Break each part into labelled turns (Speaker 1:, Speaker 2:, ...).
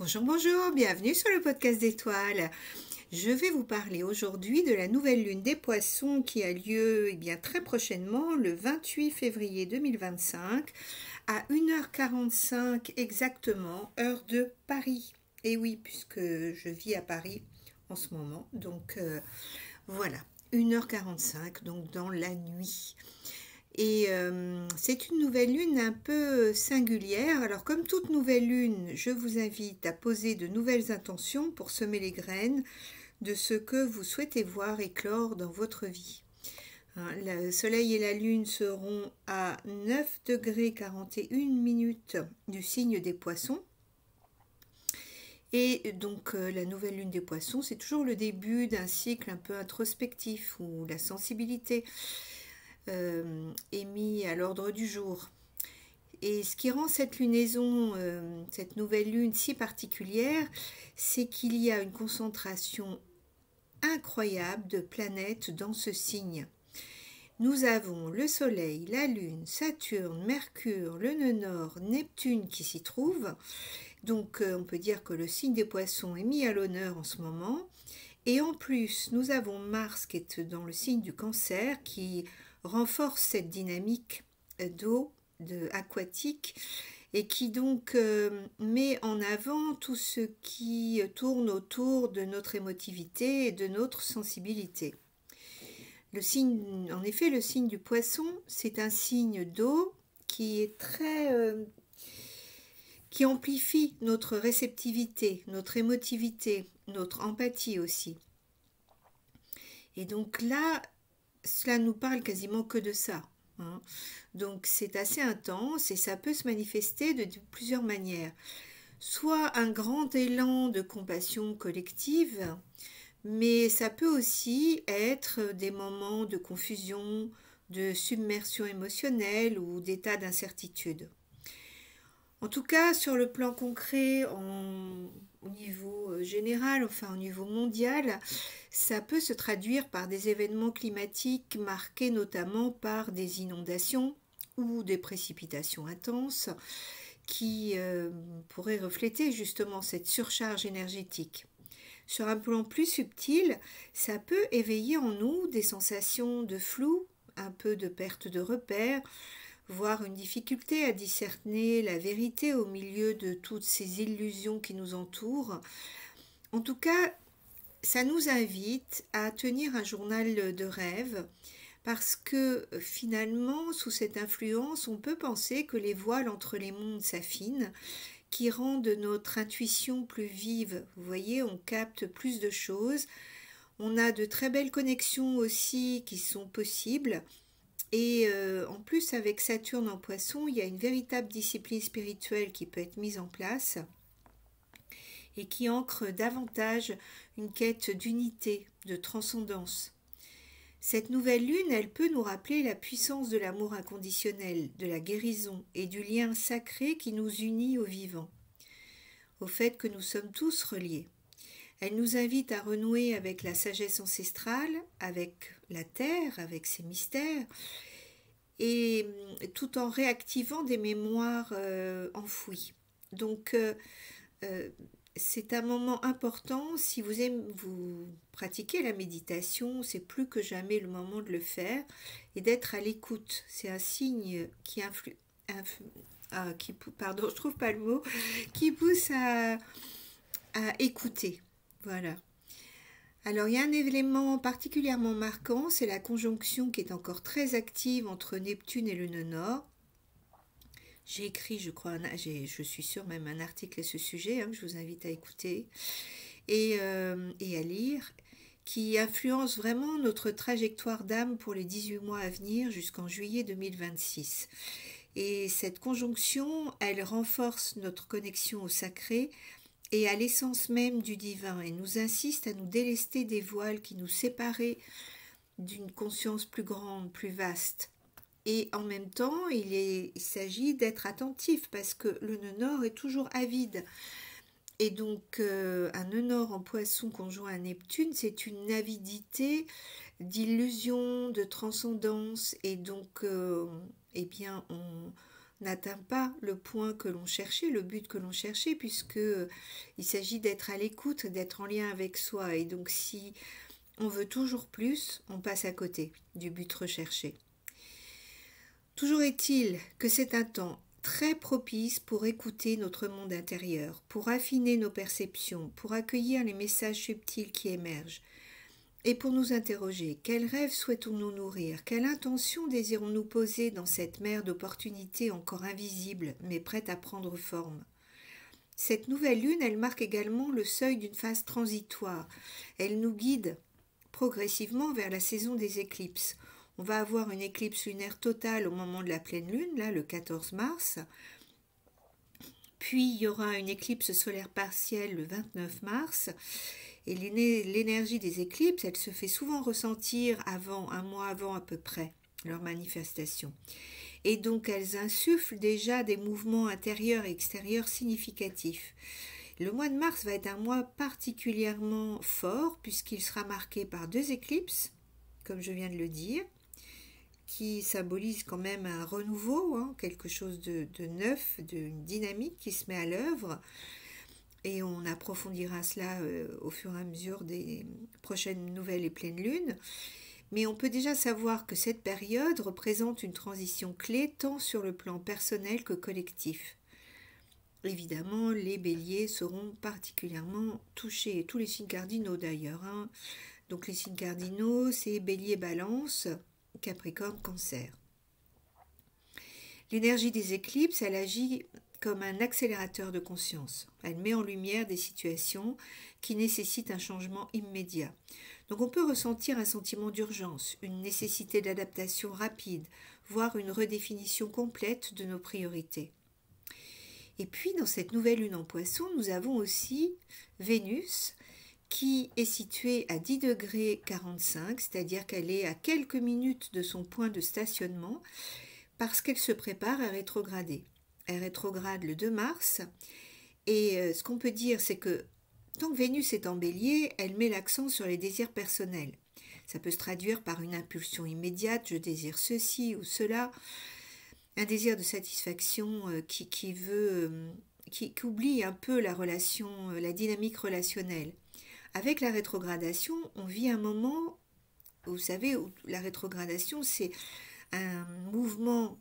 Speaker 1: Bonjour, bonjour, bienvenue sur le podcast d'étoiles. Je vais vous parler aujourd'hui de la nouvelle lune des poissons qui a lieu très prochainement, le 28 février 2025, à 1h45 exactement, heure de Paris. Et oui, puisque je vis à Paris en ce moment, donc voilà, 1h45, donc dans la nuit. Et c'est une nouvelle lune un peu singulière. Alors comme toute nouvelle lune, je vous invite à poser de nouvelles intentions pour semer les graines de ce que vous souhaitez voir éclore dans votre vie. Le soleil et la lune seront à 9 degrés 41 minutes du signe des poissons. Et donc la nouvelle lune des poissons, c'est toujours le début d'un cycle un peu introspectif où la sensibilité est mise à l'ordre du jour. Et ce qui rend cette lunaison, cette nouvelle lune si particulière, c'est qu'il y a une concentration incroyable de planètes dans ce signe. Nous avons le Soleil, la Lune, Saturne, Mercure, le nœud Nord, Neptune qui s'y trouve. Donc on peut dire que le signe des poissons est mis à l'honneur en ce moment. Et en plus, nous avons Mars qui est dans le signe du Cancer qui renforce cette dynamique d'eau, aquatique, et qui donc met en avant tout ce qui tourne autour de notre émotivité et de notre sensibilité. En effet, le signe du poisson, c'est un signe d'eau qui est qui amplifie notre réceptivité, notre émotivité, notre empathie aussi. Et donc là, cela nous parle quasiment que de ça. Donc c'est assez intense et ça peut se manifester de plusieurs manières. Soit un grand élan de compassion collective, mais ça peut aussi être des moments de confusion, de submersion émotionnelle ou d'état d'incertitude. En tout cas, sur le plan concret, au niveau général, enfin au niveau mondial, ça peut se traduire par des événements climatiques marqués notamment par des inondations ou des précipitations intenses qui pourraient refléter justement cette surcharge énergétique. Sur un plan plus subtil, ça peut éveiller en nous des sensations de flou, un peu de perte de repères, voire une difficulté à discerner la vérité au milieu de toutes ces illusions qui nous entourent. En tout cas, ça nous invite à tenir un journal de rêve parce que finalement, sous cette influence, on peut penser que les voiles entre les mondes s'affinent, qui rendent notre intuition plus vive. Vous voyez, on capte plus de choses. On a de très belles connexions aussi qui sont possibles. Et en plus, avec Saturne en Poisson, il y a une véritable discipline spirituelle qui peut être mise en place et qui ancre davantage une quête d'unité, de transcendance. Cette nouvelle lune, elle peut nous rappeler la puissance de l'amour inconditionnel, de la guérison et du lien sacré qui nous unit au vivant, au fait que nous sommes tous reliés. Elle nous invite à renouer avec la sagesse ancestrale, avec la terre, avec ses mystères, et tout en réactivant des mémoires enfouies. Donc c'est un moment important. Si vous pratiquez la méditation, c'est plus que jamais le moment de le faire et d'être à l'écoute. C'est un signe qui pardon, je trouve pas le mot, qui pousse à écouter. Voilà. Alors il y a un élément particulièrement marquant, c'est la conjonction qui est encore très active entre Neptune et le nœud Nord. J'ai écrit, je crois, je suis sûre, même un article à ce sujet, que je vous invite à écouter et à lire, qui influence vraiment notre trajectoire d'âme pour les 18 mois à venir jusqu'en juillet 2026. Et cette conjonction, elle renforce notre connexion au sacré et à l'essence même du divin et nous insiste à nous délester des voiles qui nous séparaient d'une conscience plus grande, plus vaste. Et en même temps, il s'agit d'être attentif parce que le nœud nord est toujours avide. Et donc, un nœud nord en Poisson conjoint à Neptune, c'est une avidité d'illusion, de transcendance. Et donc, n'atteint pas le point que l'on cherchait, le but que l'on cherchait, puisque il s'agit d'être à l'écoute, d'être en lien avec soi. Et donc si on veut toujours plus, on passe à côté du but recherché. Toujours est-il que c'est un temps très propice pour écouter notre monde intérieur, pour affiner nos perceptions, pour accueillir les messages subtils qui émergent, et pour nous interroger, quels rêves souhaitons-nous nourrir, quelle intention désirons-nous poser dans cette mer d'opportunités encore invisibles, mais prête à prendre forme. Cette nouvelle lune, elle marque également le seuil d'une phase transitoire. Elle nous guide progressivement vers la saison des éclipses. On va avoir une éclipse lunaire totale au moment de la pleine lune, là le 14 mars. Puis il y aura une éclipse solaire partielle le 29 mars. Et l'énergie des éclipses, elle se fait souvent ressentir un mois avant à peu près, leur manifestation. Et donc elles insufflent déjà des mouvements intérieurs et extérieurs significatifs. Le mois de mars va être un mois particulièrement fort puisqu'il sera marqué par 2 éclipses, comme je viens de le dire, qui symbolisent quand même un renouveau, quelque chose de neuf, d'une dynamique qui se met à l'œuvre. Et on approfondira cela au fur et à mesure des prochaines nouvelles et pleines lunes. Mais on peut déjà savoir que cette période représente une transition clé tant sur le plan personnel que collectif. Évidemment, les béliers seront particulièrement touchés, et tous les signes cardinaux d'ailleurs. Donc les signes cardinaux, c'est bélier, balance, capricorne, cancer. L'énergie des éclipses, elle agit comme un accélérateur de conscience. Elle met en lumière des situations qui nécessitent un changement immédiat. Donc on peut ressentir un sentiment d'urgence, une nécessité d'adaptation rapide, voire une redéfinition complète de nos priorités. Et puis dans cette nouvelle lune en Poisson, nous avons aussi Vénus qui est située à 10 degrés 45, c'est-à-dire qu'elle est à quelques minutes de son point de stationnement parce qu'elle se prépare à rétrograder. Elle rétrograde le 2 mars et ce qu'on peut dire c'est que tant que Vénus est en bélier, elle met l'accent sur les désirs personnels. Ça peut se traduire par une impulsion immédiate, je désire ceci ou cela, un désir de satisfaction qui oublie un peu la relation, la dynamique relationnelle. Avec la rétrogradation, on vit un moment, vous savez, où la rétrogradation c'est un mouvement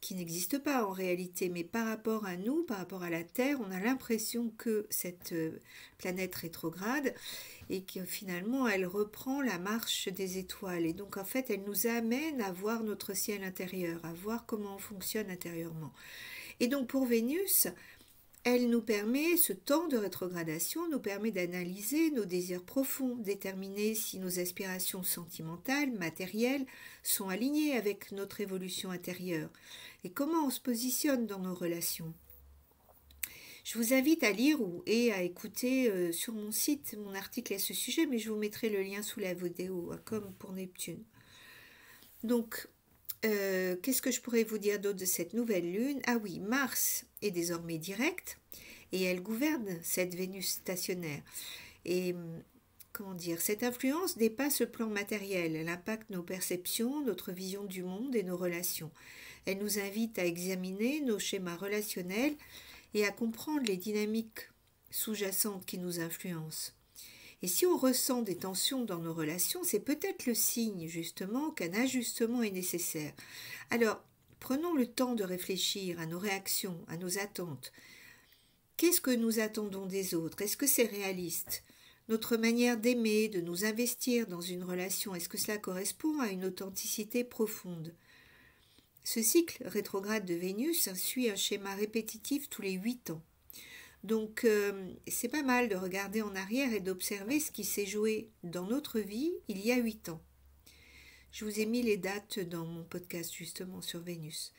Speaker 1: qui n'existe pas en réalité, mais par rapport à nous, par rapport à la Terre, on a l'impression que cette planète rétrograde et que finalement elle reprend la marche des étoiles. Et donc en fait elle nous amène à voir notre ciel intérieur, à voir comment on fonctionne intérieurement. Et donc pour Vénus, elle nous permet, ce temps de rétrogradation nous permet d'analyser nos désirs profonds, déterminer si nos aspirations sentimentales, matérielles, sont alignées avec notre évolution intérieure et comment on se positionne dans nos relations. Je vous invite à lire et à écouter sur mon site mon article à ce sujet, mais je vous mettrai le lien sous la vidéo, comme pour Neptune. Donc, qu'est-ce que je pourrais vous dire d'autre de cette nouvelle lune? Ah oui, Mars est désormais direct et elle gouverne cette Vénus stationnaire. Et comment dire, cette influence dépasse le plan matériel, elle impacte nos perceptions, notre vision du monde et nos relations. Elle nous invite à examiner nos schémas relationnels et à comprendre les dynamiques sous-jacentes qui nous influencent. Et si on ressent des tensions dans nos relations, c'est peut-être le signe justement qu'un ajustement est nécessaire. Alors, prenons le temps de réfléchir à nos réactions, à nos attentes. Qu'est-ce que nous attendons des autres? Est-ce que c'est réaliste? Notre manière d'aimer, de nous investir dans une relation, est-ce que cela correspond à une authenticité profonde? Ce cycle rétrograde de Vénus suit un schéma répétitif tous les 8 ans. Donc c'est pas mal de regarder en arrière et d'observer ce qui s'est joué dans notre vie il y a 8 ans. Je vous ai mis les dates dans mon podcast justement sur Vénus.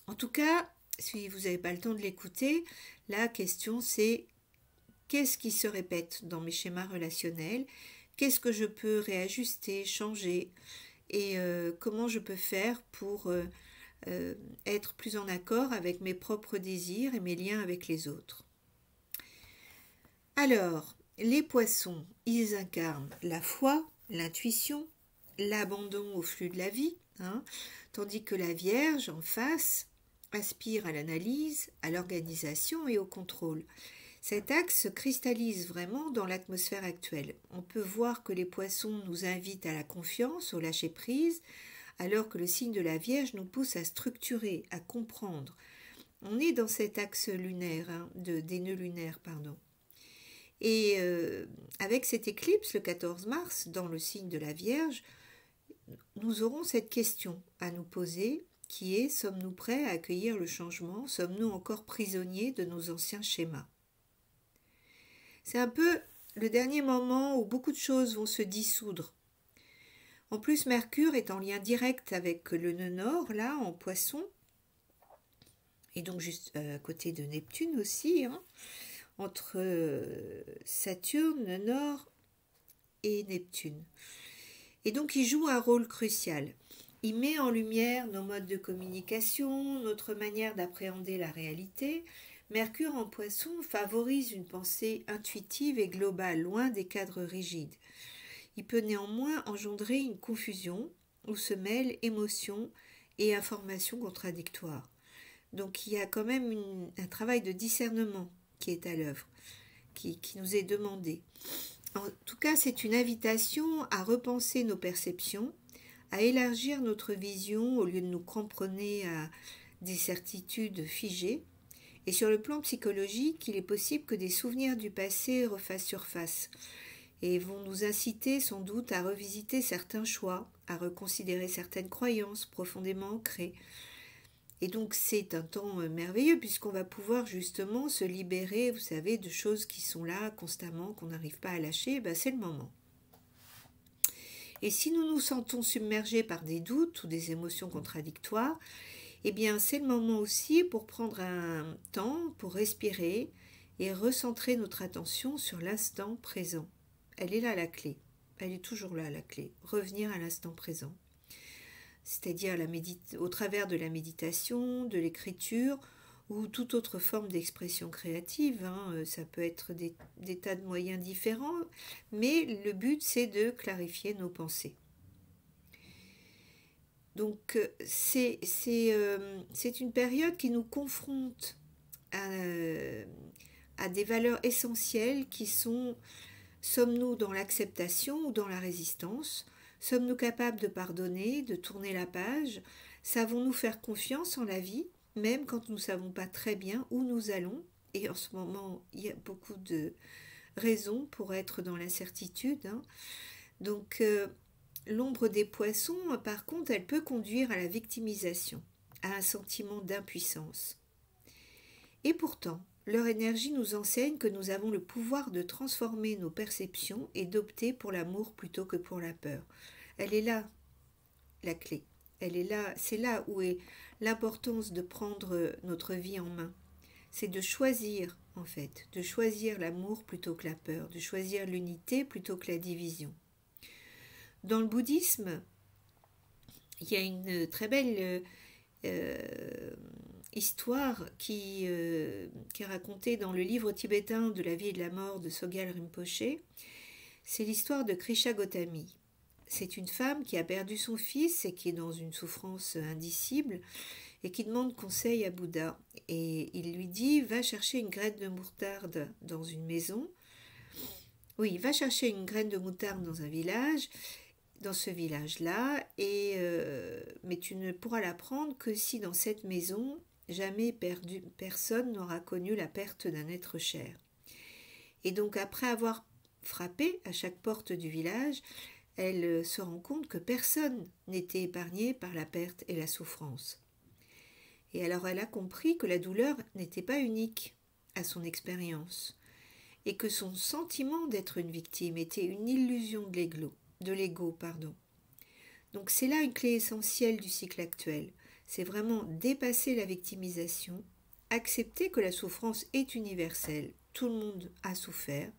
Speaker 1: En tout cas, si vous n'avez pas le temps de l'écouter, la question c'est qu'est-ce qui se répète dans mes schémas relationnels? Qu'est-ce que je peux réajuster, changer? Et comment je peux faire pour être plus en accord avec mes propres désirs et mes liens avec les autres. Alors, les poissons, ils incarnent la foi, l'intuition, l'abandon au flux de la vie, hein, tandis que la Vierge, en face, aspire à l'analyse, à l'organisation et au contrôle. Cet axe se cristallise vraiment dans l'atmosphère actuelle. On peut voir que les Poissons nous invitent à la confiance, au lâcher-prise, alors que le signe de la Vierge nous pousse à structurer, à comprendre. On est dans cet axe lunaire, hein, des nœuds lunaires, pardon. Et avec cette éclipse, le 14 mars, dans le signe de la Vierge, nous aurons cette question à nous poser, qui est: sommes-nous prêts à accueillir le changement? Sommes-nous encore prisonniers de nos anciens schémas? C'est un peu le dernier moment où beaucoup de choses vont se dissoudre. En plus, Mercure est en lien direct avec le nœud nord, là, en Poisson, et donc juste à côté de Neptune aussi, hein, entre Saturne, le nord, et Neptune. Et donc, il joue un rôle crucial. Il met en lumière nos modes de communication, notre manière d'appréhender la réalité. Mercure en Poisson favorise une pensée intuitive et globale, loin des cadres rigides. Il peut néanmoins engendrer une confusion où se mêlent émotions et informations contradictoires. Donc il y a quand même un travail de discernement qui est à l'œuvre, qui nous est demandé. En tout cas, c'est une invitation à repenser nos perceptions, à élargir notre vision au lieu de nous cramponner à des certitudes figées. Et sur le plan psychologique, il est possible que des souvenirs du passé refassent surface et vont nous inciter sans doute à revisiter certains choix, à reconsidérer certaines croyances profondément ancrées. Et donc c'est un temps merveilleux puisqu'on va pouvoir justement se libérer, vous savez, de choses qui sont là constamment, qu'on n'arrive pas à lâcher, c'est le moment. Et si nous nous sentons submergés par des doutes ou des émotions contradictoires, eh bien c'est le moment aussi pour prendre un temps pour respirer et recentrer notre attention sur l'instant présent. Elle est là la clé, elle est toujours là la clé, revenir à l'instant présent. C'est-à-dire au travers de la méditation, de l'écriture ou toute autre forme d'expression créative. Ça peut être des tas de moyens différents, mais le but c'est de clarifier nos pensées. Donc c'est une période qui nous confronte à des valeurs essentielles qui sont: sommes-nous dans l'acceptation ou dans la résistance? Sommes-nous capables de pardonner, de tourner la page? Savons-nous faire confiance en la vie, même quand nous ne savons pas très bien où nous allons? Et en ce moment, il y a beaucoup de raisons pour être dans l'incertitude. Donc, l'ombre des Poissons, par contre, elle peut conduire à la victimisation, à un sentiment d'impuissance. Et pourtant, leur énergie nous enseigne que nous avons le pouvoir de transformer nos perceptions et d'opter pour l'amour plutôt que pour la peur. Elle est là, la clé. Elle est là, c'est là où est l'importance de prendre notre vie en main. C'est de choisir, en fait, de choisir l'amour plutôt que la peur, de choisir l'unité plutôt que la division. Dans le bouddhisme, il y a une très belle histoire qui est racontée dans le livre tibétain de la vie et de la mort de Sogyal Rinpoché. C'est l'histoire de Krisha Gotami. C'est une femme qui a perdu son fils et qui est dans une souffrance indicible et qui demande conseil à Bouddha. Et il lui dit: va chercher une graine de moutarde dans une maison. Oui, va chercher une graine de moutarde dans un village, dans ce village-là, mais tu ne pourras la prendre que si dans cette maison, jamais personne n'aura connu la perte d'un être cher. Et donc après avoir frappé à chaque porte du village, elle se rend compte que personne n'était épargné par la perte et la souffrance. Et alors elle a compris que la douleur n'était pas unique à son expérience et que son sentiment d'être une victime était une illusion de l'ego. Donc c'est là une clé essentielle du cycle actuel. C'est vraiment dépasser la victimisation, accepter que la souffrance est universelle, tout le monde a souffert,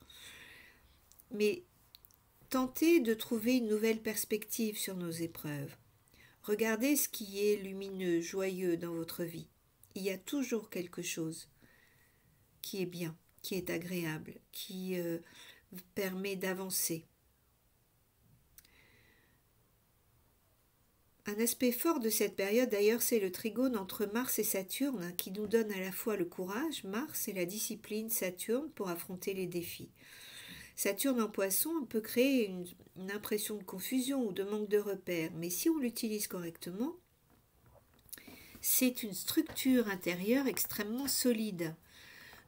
Speaker 1: mais tenter de trouver une nouvelle perspective sur nos épreuves. Regardez ce qui est lumineux, joyeux dans votre vie. Il y a toujours quelque chose qui est bien, qui est agréable, qui permet d'avancer. Un aspect fort de cette période, d'ailleurs, c'est le trigone entre Mars et Saturne, hein, qui nous donne à la fois le courage, Mars, et la discipline, Saturne, pour affronter les défis. Saturne en Poisson peut créer une impression de confusion ou de manque de repères, mais si on l'utilise correctement, c'est une structure intérieure extrêmement solide.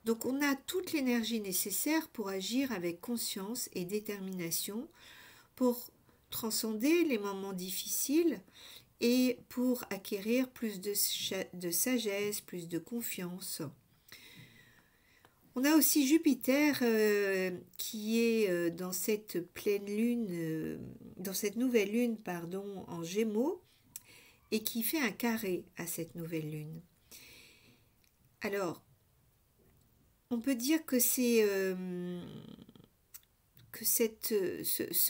Speaker 1: Donc on a toute l'énergie nécessaire pour agir avec conscience et détermination, pour transcender les moments difficiles et pour acquérir plus de sagesse, plus de confiance. On a aussi Jupiter qui est dans cette pleine lune, dans cette nouvelle lune, pardon, en Gémeaux, et qui fait un carré à cette nouvelle lune. Alors, on peut dire que ce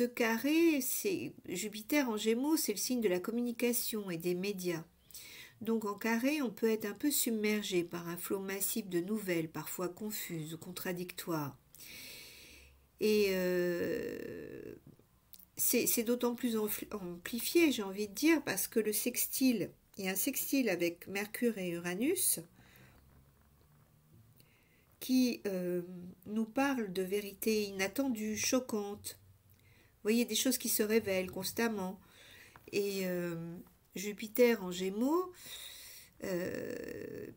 Speaker 1: carré, c'est Jupiter en Gémeaux, c'est le signe de la communication et des médias. Donc en carré, on peut être un peu submergé par un flot massif de nouvelles, parfois confuses ou contradictoires. Et c'est d'autant plus amplifié, j'ai envie de dire, parce que le sextile, il y a un sextile avec Mercure et Uranus qui nous parle de vérités inattendues, choquantes. Vous voyez, des choses qui se révèlent constamment. Et Jupiter en Gémeaux, il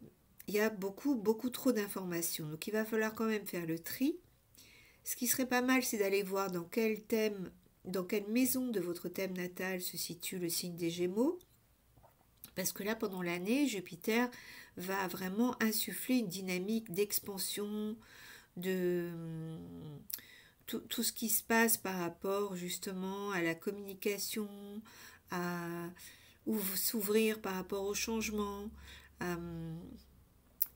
Speaker 1: y a beaucoup trop d'informations. Donc il va falloir quand même faire le tri. Ce qui serait pas mal, c'est d'aller voir dans quel thème, dans quelle maison de votre thème natal se situe le signe des Gémeaux. Parce que là, pendant l'année, Jupiter va vraiment insuffler une dynamique d'expansion, de tout ce qui se passe par rapport justement à la communication, à s'ouvrir par rapport au changement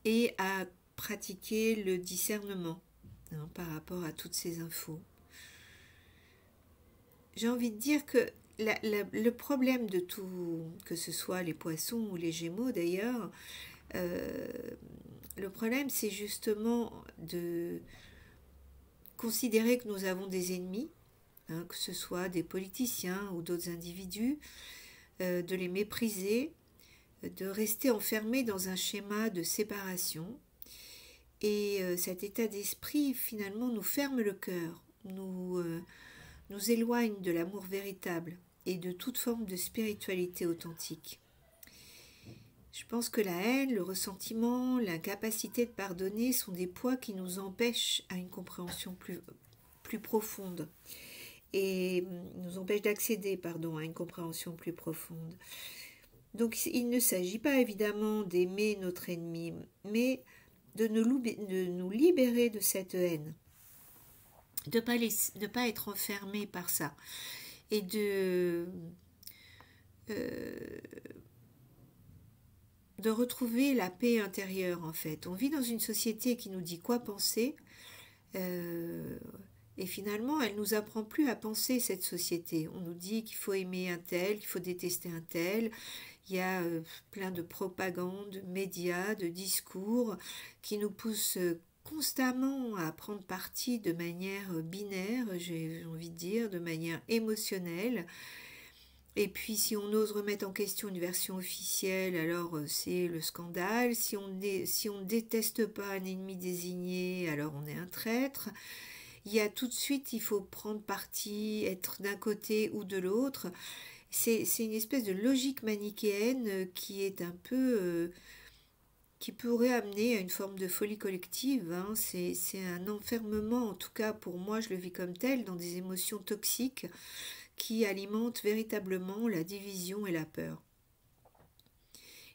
Speaker 1: et à pratiquer le discernement par rapport à toutes ces infos. J'ai envie de dire que le problème de tout, que ce soit les poissons ou les gémeaux d'ailleurs, le problème c'est justement de considérer que nous avons des ennemis, que ce soit des politiciens ou d'autres individus, de les mépriser, de rester enfermés dans un schéma de séparation. Et cet état d'esprit finalement nous ferme le cœur, nous éloigne de l'amour véritable et de toute forme de spiritualité authentique. Je pense que la haine, le ressentiment, l'incapacité de pardonner sont des poids qui nous empêchent à une compréhension plus profonde et nous empêchent d'accéder, à une compréhension plus profonde. Donc il ne s'agit pas évidemment d'aimer notre ennemi, mais de nous libérer de cette haine, de ne pas être enfermé par ça et de retrouver la paix intérieure en fait. On vit dans une société qui nous dit quoi penser et finalement elle nous apprend plus à penser cette société. On nous dit qu'il faut aimer un tel, qu'il faut détester un tel. Il y a plein de propagande, de médias, de discours qui nous poussent constamment à prendre parti de manière binaire, j'ai envie de dire, de manière émotionnelle. Et puis si on ose remettre en question une version officielle, alors c'est le scandale. Si on ne déteste pas un ennemi désigné, alors on est un traître. Il y a tout de suite, il faut prendre parti, être d'un côté ou de l'autre. C'est une espèce de logique manichéenne qui est un peu... qui pourrait amener à une forme de folie collective. C'est un enfermement, en tout cas pour moi je le vis comme tel, dans des émotions toxiques qui alimentent véritablement la division et la peur.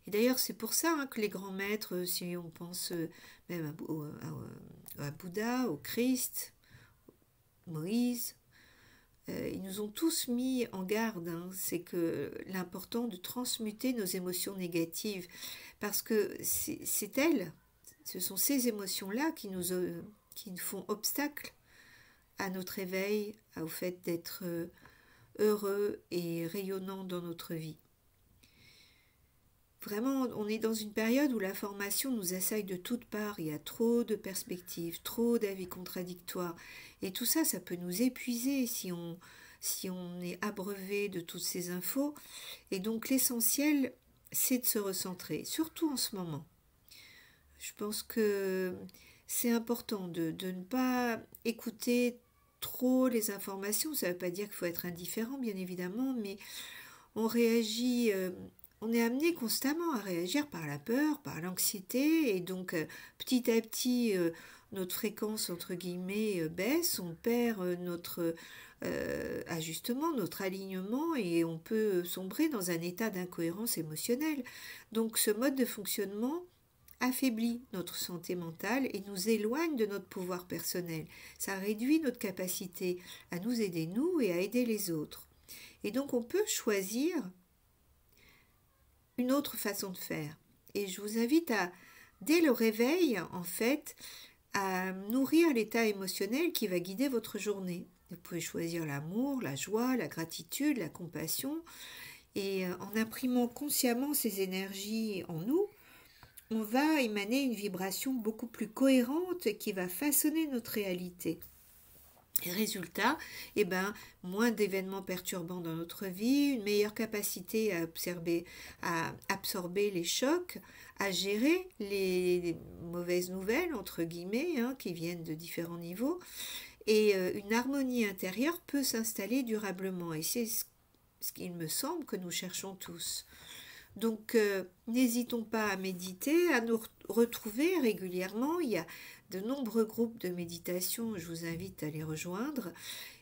Speaker 1: Et d'ailleurs c'est pour ça que les grands maîtres, si on pense même à Bouddha, au Christ, Moïse, ils nous ont tous mis en garde, c'est que l'important de transmuter nos émotions négatives, parce que c'est elles, ce sont ces émotions-là qui nous font obstacle à notre éveil, au fait d'être heureux et rayonnant dans notre vie. Vraiment, on est dans une période où l'information nous assaille de toutes parts, il y a trop de perspectives, trop d'avis contradictoires, et tout ça, ça peut nous épuiser si on si on est abreuvé de toutes ces infos. Et donc l'essentiel, c'est de se recentrer, surtout en ce moment. Je pense que c'est important de ne pas écouter trop les informations. Ça ne veut pas dire qu'il faut être indifférent, bien évidemment, mais on réagit, on est amené constamment à réagir par la peur, par l'anxiété, et donc petit à petit, notre fréquence, entre guillemets, baisse, on perd notre ajustement, notre alignement, et on peut sombrer dans un état d'incohérence émotionnelle. Donc ce mode de fonctionnement affaiblit notre santé mentale et nous éloigne de notre pouvoir personnel. Ça réduit notre capacité à nous aider nous et à aider les autres. Et donc on peut choisir une autre façon de faire. Et je vous invite à, dès le réveil, en fait, à nourrir l'état émotionnel qui va guider votre journée. Vous pouvez choisir l'amour, la joie, la gratitude, la compassion. Et en imprimant consciemment ces énergies en nous, on va émaner une vibration beaucoup plus cohérente qui va façonner notre réalité. Et résultat, moins d'événements perturbants dans notre vie, une meilleure capacité à absorber les chocs, à gérer les mauvaises nouvelles, entre guillemets, qui viennent de différents niveaux. Et une harmonie intérieure peut s'installer durablement. Et c'est ce qu'il me semble que nous cherchons tous. Donc, n'hésitons pas à méditer, à nous retrouver régulièrement. Il y a de nombreux groupes de méditation, je vous invite à les rejoindre,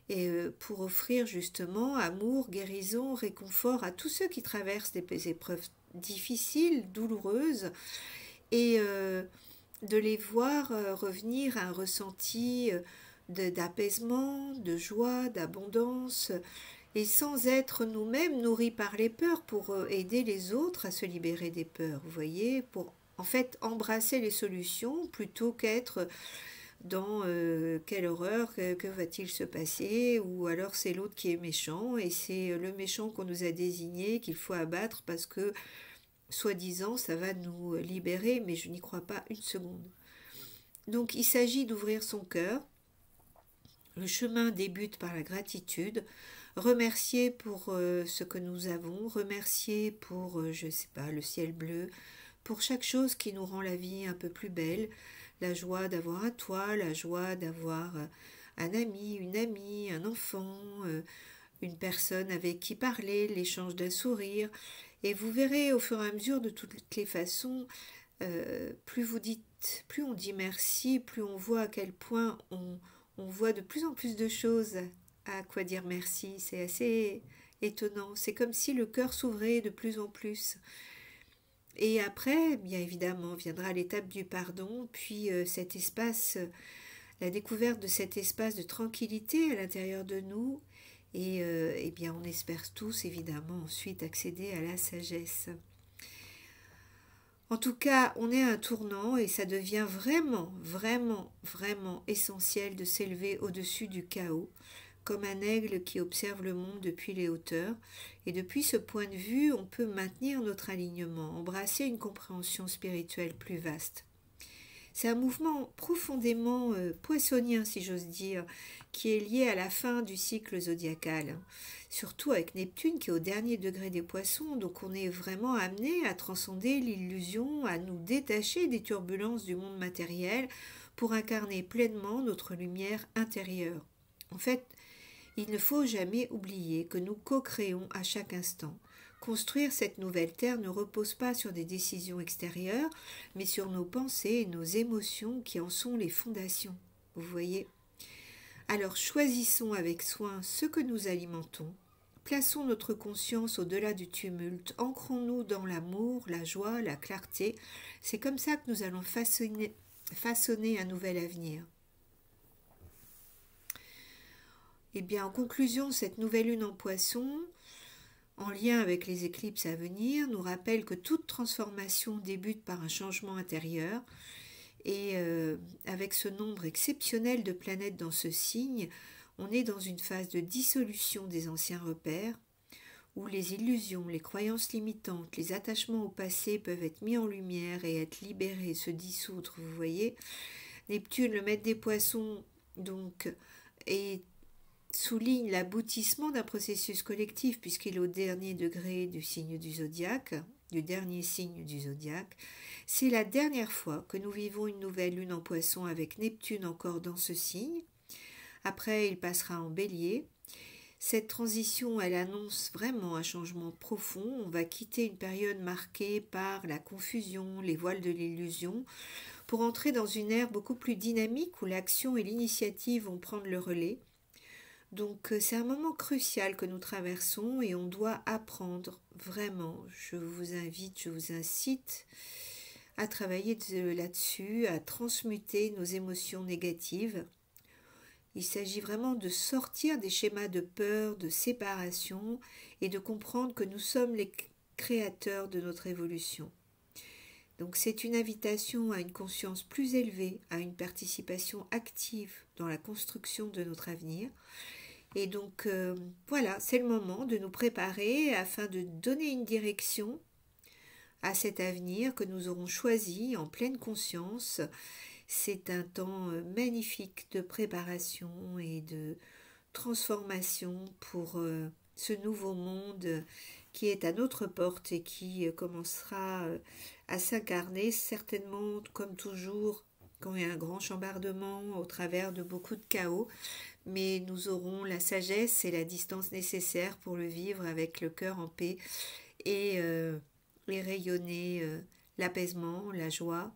Speaker 1: et pour offrir justement amour, guérison, réconfort à tous ceux qui traversent des épreuves difficiles, douloureuses, et de les voir revenir à un ressenti d'apaisement, de joie, d'abondance, et sans être nous-mêmes nourris par les peurs pour aider les autres à se libérer des peurs, vous voyez, pour en fait embrasser les solutions plutôt qu'être dans quelle horreur, que va-t-il se passer, ou alors c'est l'autre qui est méchant et c'est le méchant qu'on nous a désigné qu'il faut abattre parce que soi-disant ça va nous libérer, mais je n'y crois pas une seconde. Donc il s'agit d'ouvrir son cœur. Le chemin débute par la gratitude. Remercier pour ce que nous avons, remercier pour, je sais pas, le ciel bleu, pour chaque chose qui nous rend la vie un peu plus belle, la joie d'avoir un toit, la joie d'avoir un ami, une amie, un enfant, une personne avec qui parler, l'échange d'un sourire. Et vous verrez au fur et à mesure, de toutes les façons, plus on dit merci, plus on voit à quel point on voit de plus en plus de choses à quoi dire merci. C'est assez étonnant. C'est comme si le cœur s'ouvrait de plus en plus. Et après, bien évidemment, viendra l'étape du pardon, puis cet espace, la découverte de cet espace de tranquillité à l'intérieur de nous. Et eh bien, on espère tous, évidemment, ensuite accéder à la sagesse. En tout cas, on est à un tournant et ça devient vraiment, vraiment, vraiment essentiel de s'élever au-dessus du chaos, comme un aigle qui observe le monde depuis les hauteurs. Et depuis ce point de vue, on peut maintenir notre alignement, embrasser une compréhension spirituelle plus vaste. C'est un mouvement profondément poissonien, si j'ose dire, qui est lié à la fin du cycle zodiacal. Surtout avec Neptune qui est au dernier degré des poissons, donc on est vraiment amené à transcender l'illusion, à nous détacher des turbulences du monde matériel pour incarner pleinement notre lumière intérieure. En fait, il ne faut jamais oublier que nous co-créons à chaque instant. Construire cette nouvelle terre ne repose pas sur des décisions extérieures, mais sur nos pensées et nos émotions qui en sont les fondations. Vous voyez ? Alors choisissons avec soin ce que nous alimentons. Plaçons notre conscience au-delà du tumulte. Ancrons-nous dans l'amour, la joie, la clarté. C'est comme ça que nous allons façonner un nouvel avenir. Eh bien, en conclusion, cette nouvelle lune en Poisson, en lien avec les éclipses à venir, nous rappelle que toute transformation débute par un changement intérieur. Et avec ce nombre exceptionnel de planètes dans ce signe, on est dans une phase de dissolution des anciens repères, où les illusions, les croyances limitantes, les attachements au passé peuvent être mis en lumière et être libérés, se dissoudre, vous voyez. Neptune, le maître des poissons, donc, est souligne l'aboutissement d'un processus collectif puisqu'il est au dernier degré du signe du zodiaque, du dernier signe du zodiaque. C'est la dernière fois que nous vivons une nouvelle lune en Poisson avec Neptune encore dans ce signe. Après, il passera en Bélier. Cette transition, elle annonce vraiment un changement profond. On va quitter une période marquée par la confusion, les voiles de l'illusion, pour entrer dans une ère beaucoup plus dynamique où l'action et l'initiative vont prendre le relais. Donc c'est un moment crucial que nous traversons et on doit apprendre vraiment. Je vous invite, je vous incite à travailler là-dessus, à transmuter nos émotions négatives. Il s'agit vraiment de sortir des schémas de peur, de séparation et de comprendre que nous sommes les créateurs de notre évolution. Donc c'est une invitation à une conscience plus élevée, à une participation active dans la construction de notre avenir. Et donc voilà, c'est le moment de nous préparer afin de donner une direction à cet avenir que nous aurons choisi en pleine conscience. C'est un temps magnifique de préparation et de transformation pour ce nouveau monde qui est à notre porte et qui commencera à s'incarner certainement comme toujours quand il y a un grand chambardement au travers de beaucoup de chaos, mais nous aurons la sagesse et la distance nécessaires pour le vivre avec le cœur en paix et rayonner l'apaisement, la joie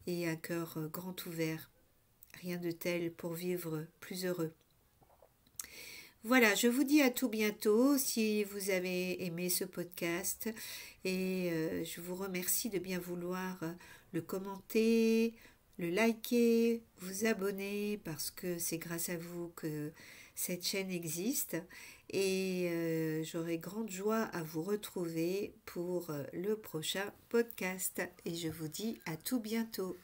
Speaker 1: et un cœur grand ouvert. Rien de tel pour vivre plus heureux. Voilà, je vous dis à tout bientôt si vous avez aimé ce podcast et je vous remercie de bien vouloir le commenter, le liker, vous abonner parce que c'est grâce à vous que cette chaîne existe et j'aurai grande joie à vous retrouver pour le prochain podcast et je vous dis à tout bientôt.